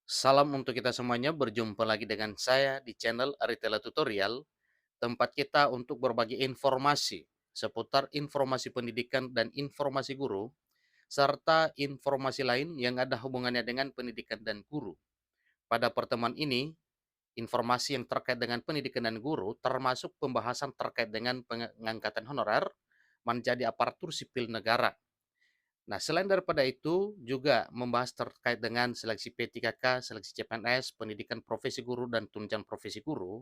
Salam untuk kita semuanya, berjumpa lagi dengan saya di channel Aritela Tutorial, tempat kita untuk berbagi informasi seputar informasi pendidikan dan informasi guru, serta informasi lain yang ada hubungannya dengan pendidikan dan guru. Pada pertemuan ini, informasi yang terkait dengan pendidikan dan guru, termasuk pembahasan terkait dengan pengangkatan honorer menjadi aparatur sipil negara. Nah, selain daripada itu, juga membahas terkait dengan seleksi P3K, seleksi CPNS, pendidikan profesi guru, dan tunjangan profesi guru.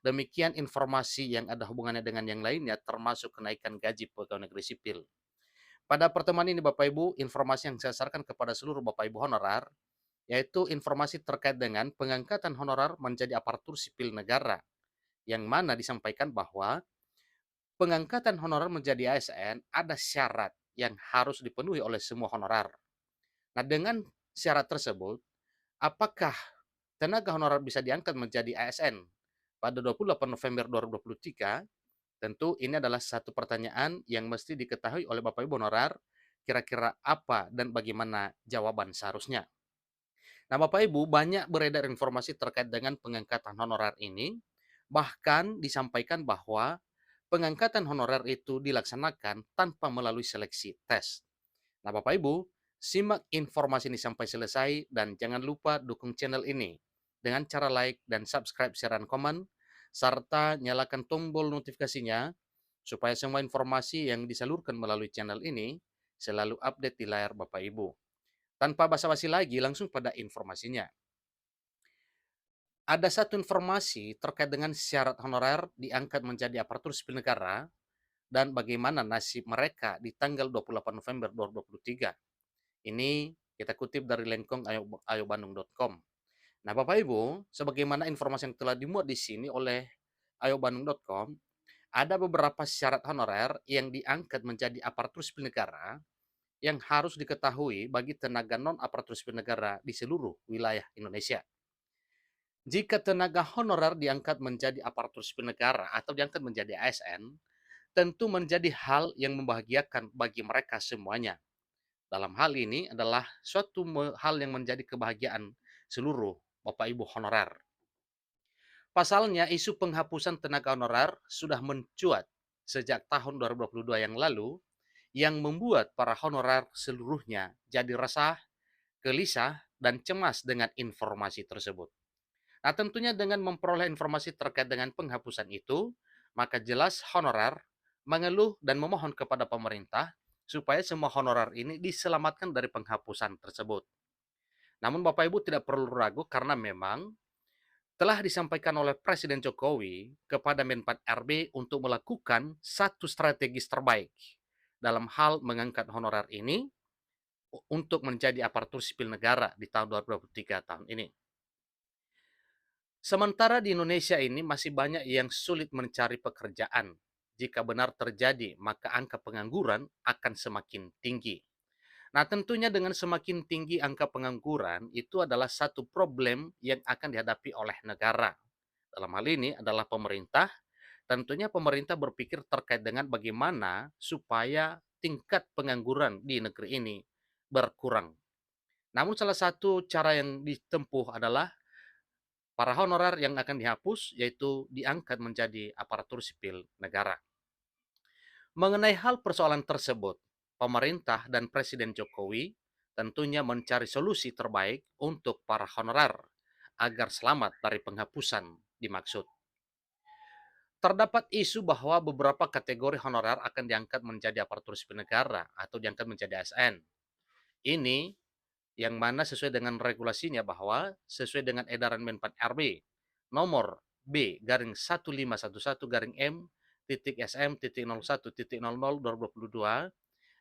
Demikian informasi yang ada hubungannya dengan yang lainnya, termasuk kenaikan gaji pegawai negeri sipil. Pada pertemuan ini, Bapak Ibu, informasi yang saya sarankan kepada seluruh Bapak Ibu honorer, yaitu informasi terkait dengan pengangkatan honorer menjadi aparatur sipil negara, yang mana disampaikan bahwa pengangkatan honorer menjadi ASN ada syarat yang harus dipenuhi oleh semua honorer. Nah, dengan syarat tersebut, apakah tenaga honorer bisa diangkat menjadi ASN pada 28 November 2023? Tentu ini adalah satu pertanyaan yang mesti diketahui oleh Bapak Ibu honorer, kira-kira apa dan bagaimana jawaban seharusnya. Nah, Bapak Ibu, banyak beredar informasi terkait dengan pengangkatan honorer ini, bahkan disampaikan bahwa pengangkatan honorer itu dilaksanakan tanpa melalui seleksi tes. Nah, Bapak Ibu, simak informasi ini sampai selesai dan jangan lupa dukung channel ini dengan cara like dan subscribe, share, dan komen, serta nyalakan tombol notifikasinya supaya semua informasi yang disalurkan melalui channel ini selalu update di layar Bapak Ibu. Tanpa basa-basi lagi, langsung pada informasinya. Ada satu informasi terkait dengan syarat honorer diangkat menjadi aparatur sipil negara dan bagaimana nasib mereka di tanggal 28 November 2023. Ini kita kutip dari lengkong ayobandung.com. Nah, Bapak Ibu, sebagaimana informasi yang telah dimuat di sini oleh ayobandung.com, ada beberapa syarat honorer yang diangkat menjadi aparatur sipil negara yang harus diketahui bagi tenaga non-aparatur sipil negara di seluruh wilayah Indonesia. Jika tenaga honorer diangkat menjadi aparatur sipil negara atau diangkat menjadi ASN, tentu menjadi hal yang membahagiakan bagi mereka semuanya. Dalam hal ini adalah suatu hal yang menjadi kebahagiaan seluruh Bapak Ibu honorer. Pasalnya, isu penghapusan tenaga honorer sudah mencuat sejak tahun 2022 yang lalu, yang membuat para honorer seluruhnya jadi resah, gelisah, dan cemas dengan informasi tersebut. Nah, tentunya dengan memperoleh informasi terkait dengan penghapusan itu, maka jelas honorer mengeluh dan memohon kepada pemerintah supaya semua honorer ini diselamatkan dari penghapusan tersebut. Namun Bapak Ibu tidak perlu ragu karena memang telah disampaikan oleh Presiden Jokowi kepada Menpan RB untuk melakukan satu strategis terbaik dalam hal mengangkat honorer ini untuk menjadi aparatur sipil negara di tahun 2023 tahun ini. Sementara di Indonesia ini masih banyak yang sulit mencari pekerjaan. Jika benar terjadi, maka angka pengangguran akan semakin tinggi. Nah, tentunya dengan semakin tinggi angka pengangguran, itu adalah satu problem yang akan dihadapi oleh negara. Dalam hal ini adalah pemerintah, tentunya pemerintah berpikir terkait dengan bagaimana supaya tingkat pengangguran di negeri ini berkurang. Namun salah satu cara yang ditempuh adalah para honorer yang akan dihapus, yaitu diangkat menjadi aparatur sipil negara. Mengenai hal persoalan tersebut, pemerintah dan Presiden Jokowi tentunya mencari solusi terbaik untuk para honorer agar selamat dari penghapusan dimaksud. Terdapat isu bahwa beberapa kategori honorer akan diangkat menjadi aparatur sipil negara atau diangkat menjadi ASN. Ini yang mana sesuai dengan regulasinya bahwa sesuai dengan edaran Menpan RB nomor B garing 1511 garing M titik SM titik 01 titik 00 2022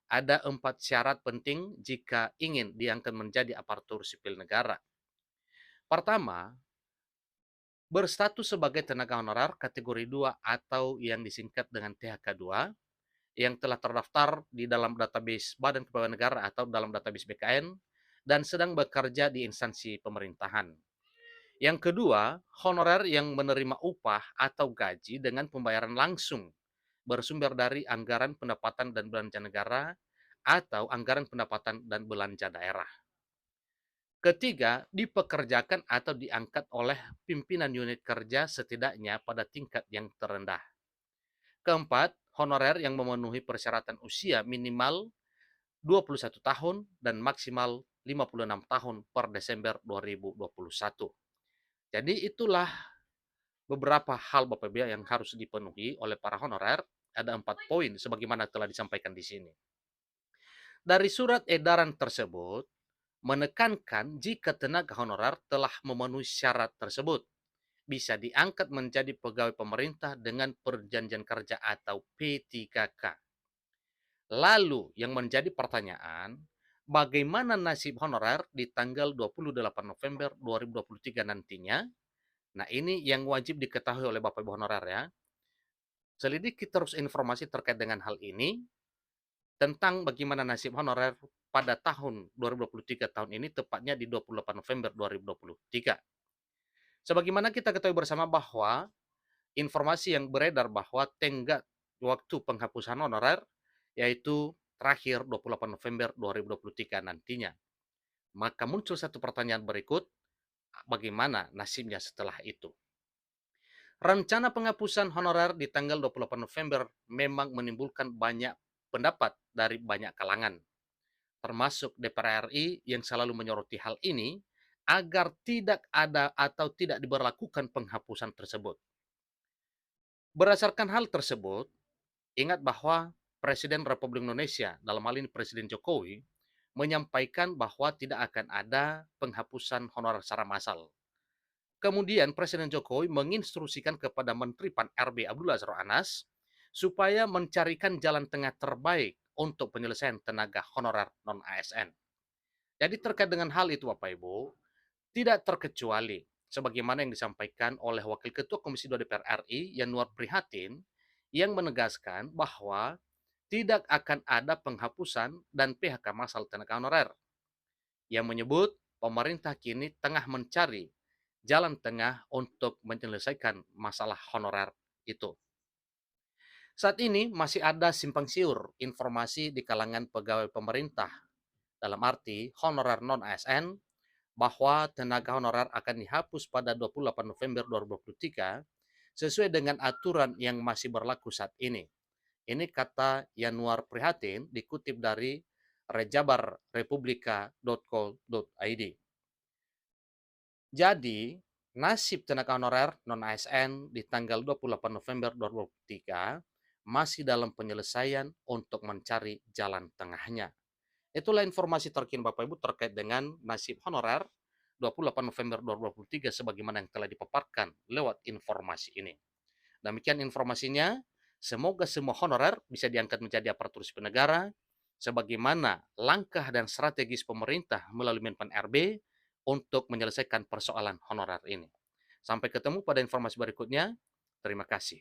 ada 4 syarat penting jika ingin diangkat menjadi aparatur sipil negara. Pertama, berstatus sebagai tenaga honorer kategori 2 atau yang disingkat dengan THK 2 yang telah terdaftar di dalam database Badan Kepegawaian Negara atau dalam database BKN dan sedang bekerja di instansi pemerintahan. Yang kedua, honorer yang menerima upah atau gaji dengan pembayaran langsung bersumber dari anggaran pendapatan dan belanja negara atau anggaran pendapatan dan belanja daerah. Ketiga, dipekerjakan atau diangkat oleh pimpinan unit kerja setidaknya pada tingkat yang terendah. Keempat, honorer yang memenuhi persyaratan usia minimal 21 tahun dan maksimal 56 tahun per Desember 2021. Jadi itulah beberapa hal Bapak Ibu yang harus dipenuhi oleh para honorer. Ada 4 poin sebagaimana telah disampaikan di sini. Dari surat edaran tersebut, menekankan jika tenaga honorer telah memenuhi syarat tersebut, bisa diangkat menjadi pegawai pemerintah dengan perjanjian kerja atau P3K. Lalu yang menjadi pertanyaan, bagaimana nasib honorer di tanggal 28 November 2023 nantinya? Nah, ini yang wajib diketahui oleh Bapak Ibu honorer ya. Selidiki terus informasi terkait dengan hal ini tentang bagaimana nasib honorer pada tahun 2023 tahun ini, tepatnya di 28 November 2023. Sebagaimana kita ketahui bersama bahwa informasi yang beredar bahwa tenggat waktu penghapusan honorer yaitu terakhir 28 November 2023 nantinya. Maka muncul satu pertanyaan berikut, bagaimana nasibnya setelah itu? Rencana penghapusan honorer di tanggal 28 November memang menimbulkan banyak pendapat dari banyak kalangan, termasuk DPR RI yang selalu menyoroti hal ini agar tidak ada atau tidak diberlakukan penghapusan tersebut. Berdasarkan hal tersebut, ingat bahwa Presiden Republik Indonesia, dalam hal ini Presiden Jokowi, menyampaikan bahwa tidak akan ada penghapusan honorer secara massal. Kemudian Presiden Jokowi menginstruksikan kepada Menteri Pan-RB Abdul Azwar Anas supaya mencarikan jalan tengah terbaik untuk penyelesaian tenaga honorer non-ASN. Jadi terkait dengan hal itu Bapak Ibu, tidak terkecuali sebagaimana yang disampaikan oleh Wakil Ketua Komisi 2 DPR RI Yanuar Prihatin yang menegaskan bahwa tidak akan ada penghapusan dan PHK massal tenaga honorer, yang menyebut pemerintah kini tengah mencari jalan tengah untuk menyelesaikan masalah honorer itu. Saat ini masih ada simpang siur informasi di kalangan pegawai pemerintah, dalam arti honorer non-ASN, bahwa tenaga honorer akan dihapus pada 28 November 2023 sesuai dengan aturan yang masih berlaku saat ini. Ini kata Yanuar Prihatin dikutip dari rejabarrepublika.co.id. Jadi, nasib tenaga honorer non-ASN di tanggal 28 November 2023 masih dalam penyelesaian untuk mencari jalan tengahnya. Itulah informasi terkini Bapak Ibu terkait dengan nasib honorer 28 November 2023 sebagaimana yang telah dipaparkan lewat informasi ini. Demikian informasinya. Semoga semua honorer bisa diangkat menjadi aparatur sipil negara sebagaimana langkah dan strategis pemerintah melalui Menpan RB untuk menyelesaikan persoalan honorer ini. Sampai ketemu pada informasi berikutnya. Terima kasih.